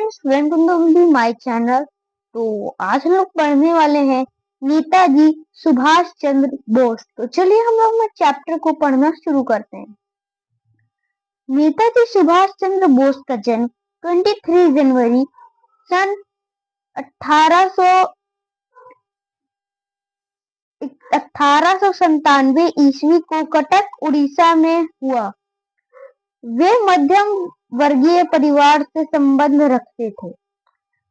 Friends, welcome to my channel. तो आज हम लोग पढ़ने वाले हैं नेताजी सुभाष चंद्र बोस। तो चलिए हम लोग चैप्टर को पढ़ना शुरू करते हैं। नेताजी सुभाष चंद्र बोस का जन्म 23 जनवरी सन 1897 ईस्वी को कटक उड़ीसा में हुआ। वे मध्यम वर्गीय परिवार से संबंध रखते थे।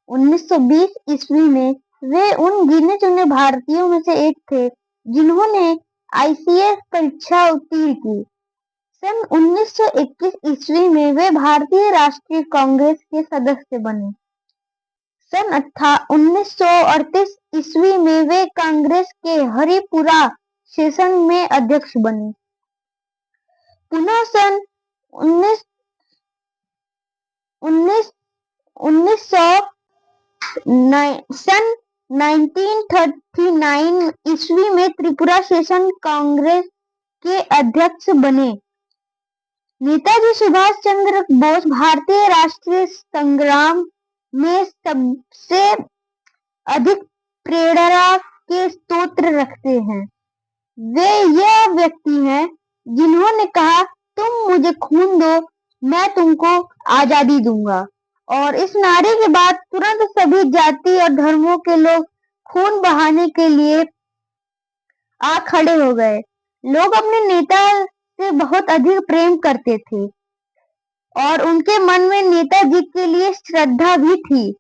1920 ईस्वी में वे उन गिने चुने भारतीयों में से एक थे जिन्होंने आईसीएस परीक्षा उत्तीर्ण की। सन 1921 ईस्वी में वे भारतीय राष्ट्रीय कांग्रेस के सदस्य बने। सन 1938 ईस्वी में वे कांग्रेस के हरिपुरा सेशन में अध्यक्ष बने। पुनः सन 1939 ईस्वी में त्रिपुरा सेशन कांग्रेस के अध्यक्ष बने। नेताजी सुभाष चंद्र बोस भारतीय राष्ट्रीय संग्राम में सबसे अधिक प्रेरणा के स्रोत रखते हैं। वे यह व्यक्ति हैं जिन्होंने कहा, तुम मुझे खून दो, मैं तुमको आजादी दूंगा। और इस नारे के बाद तुरंत सभी जाति और धर्मों के लोग खून बहाने के लिए आ खड़े हो गए। लोग अपने नेता से बहुत अधिक प्रेम करते थे और उनके मन में नेताजी के लिए श्रद्धा भी थी।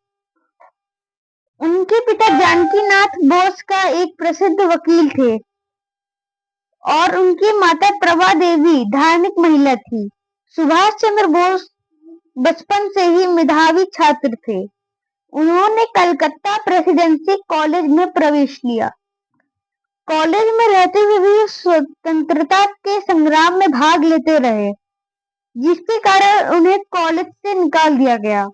उनके पिता जानकीनाथ बोस का एक प्रसिद्ध वकील थे और उनकी माता प्रभा देवी धार्मिक महिला थी। सुभाष चंद्र बोस बचपन से ही मेधावी छात्र थे। उन्होंने कलकत्ता प्रेसिडेंसी कॉलेज में प्रवेश लिया। कॉलेज में रहते हुए भी स्वतंत्रता के संग्राम में भाग लेते रहे, जिसके कारण उन्हें कॉलेज से निकाल दिया गया।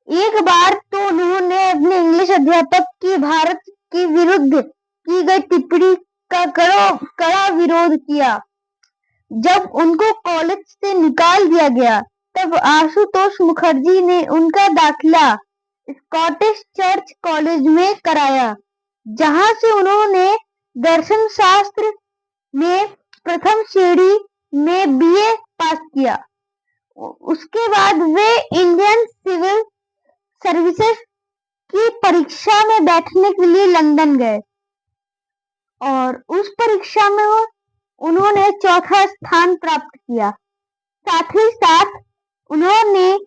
एक बार तो उन्होंने अपने इंग्लिश अध्यापक की भारत के विरुद्ध की गई टिप्पणी का कड़ा विरोध किया। जब उनको कॉलेज से निकाल दिया गया, तब आशुतोष मुखर्जी ने उनका दाखिला स्कॉटिश चर्च कॉलेज में कराया, जहां से उन्होंने दर्शन शास्त्र में प्रथम श्रेणी में बीए पास किया। उसके बाद वे इंडियन सिविल सर्विसेज की परीक्षा में बैठने के लिए लंदन गए और उस परीक्षा में उन्होंने चौथा स्थान प्राप्त किया। साथ ही साथ उन्होंने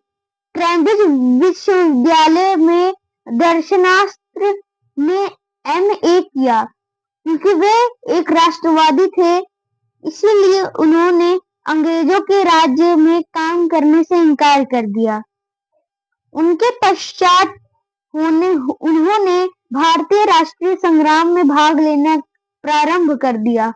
कैम्ब्रिज विश्वविद्यालय में दर्शनशास्त्र में एमए किया। क्योंकि वे एक राष्ट्रवादी थे, इसीलिए उन्होंने अंग्रेजों के राज्य में काम करने से इनकार कर दिया। उनके पश्चात उन्होंने भारतीय राष्ट्रीय संग्राम में भाग लेना प्रारंभ कर दिया।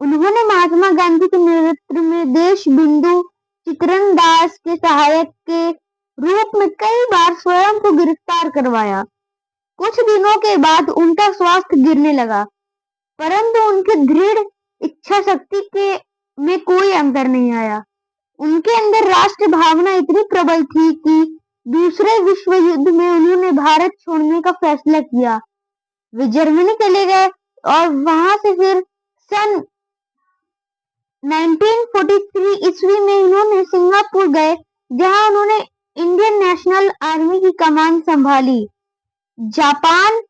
उन्होंने महात्मा गांधी के नेतृत्व में देशबंधु चित्तरंदास के सहायक के रूप में कई बार स्वयं को गिरफ्तार करवाया। कुछ दिनों के बाद उनका स्वास्थ्य गिरने लगा, परंतु उनकी दृढ़ इच्छा शक्ति में कोई अंतर नहीं आया। उनके अंदर राष्ट्र भावना इतनी प्रबल थी कि दूसरे विश्व युद्ध में उन्होंने भारत छोड़ने का फैसला किया। वे जर्मनी चले गए और वहां से फिर सन 1943 ईस्वी में उन्होंने सिंगापुर गए, जहां उन्होंने इंडियन नेशनल आर्मी की कमान संभाली। जापान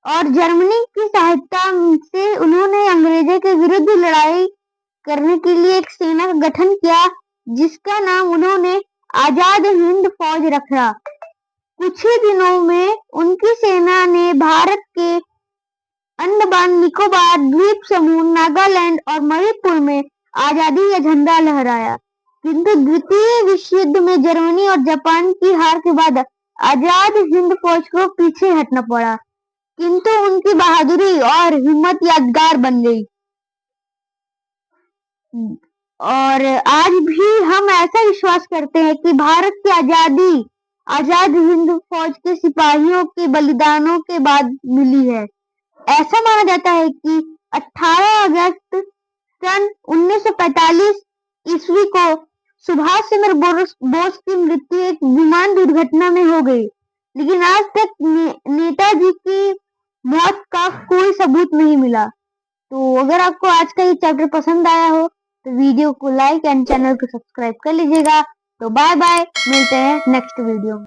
और जर्मनी की सहायता से उन्होंने अंग्रेजों के विरुद्ध लड़ाई करने के लिए एक सेना का गठन किया, जिसका नाम उन्होंने आजाद हिंद फौज रखा। कुछ ही दिनों में उनकी सेना ने भारत के अंडमान निकोबार द्वीप समूह, नागालैंड और मणिपुर में आजादी का झंडा लहराया। किंतु द्वितीय विश्व युद्ध में जर्मनी और जापान की हार के बाद आजाद हिंद फौज को पीछे हटना पड़ा, किंतु उनकी बहादुरी और हिम्मत यादगार बन गई। और आज भी हम ऐसा विश्वास करते हैं कि भारत की आजादी आजाद हिंद फौज के सिपाहियों के बलिदानों के बाद मिली है। ऐसा माना जाता है कि 18 अगस्त सन 1945 ईस्वी को सुभाष चंद्र बोस की मृत्यु एक विमान दुर्घटना में हो गई, लेकिन आज तक नेताजी की मौत का कोई सबूत नहीं मिला। तो अगर आपको आज का ये चैप्टर पसंद आया हो तो वीडियो को लाइक एंड चैनल को सब्सक्राइब कर लीजिएगा। तो बाय बाय, मिलते हैं नेक्स्ट वीडियो में।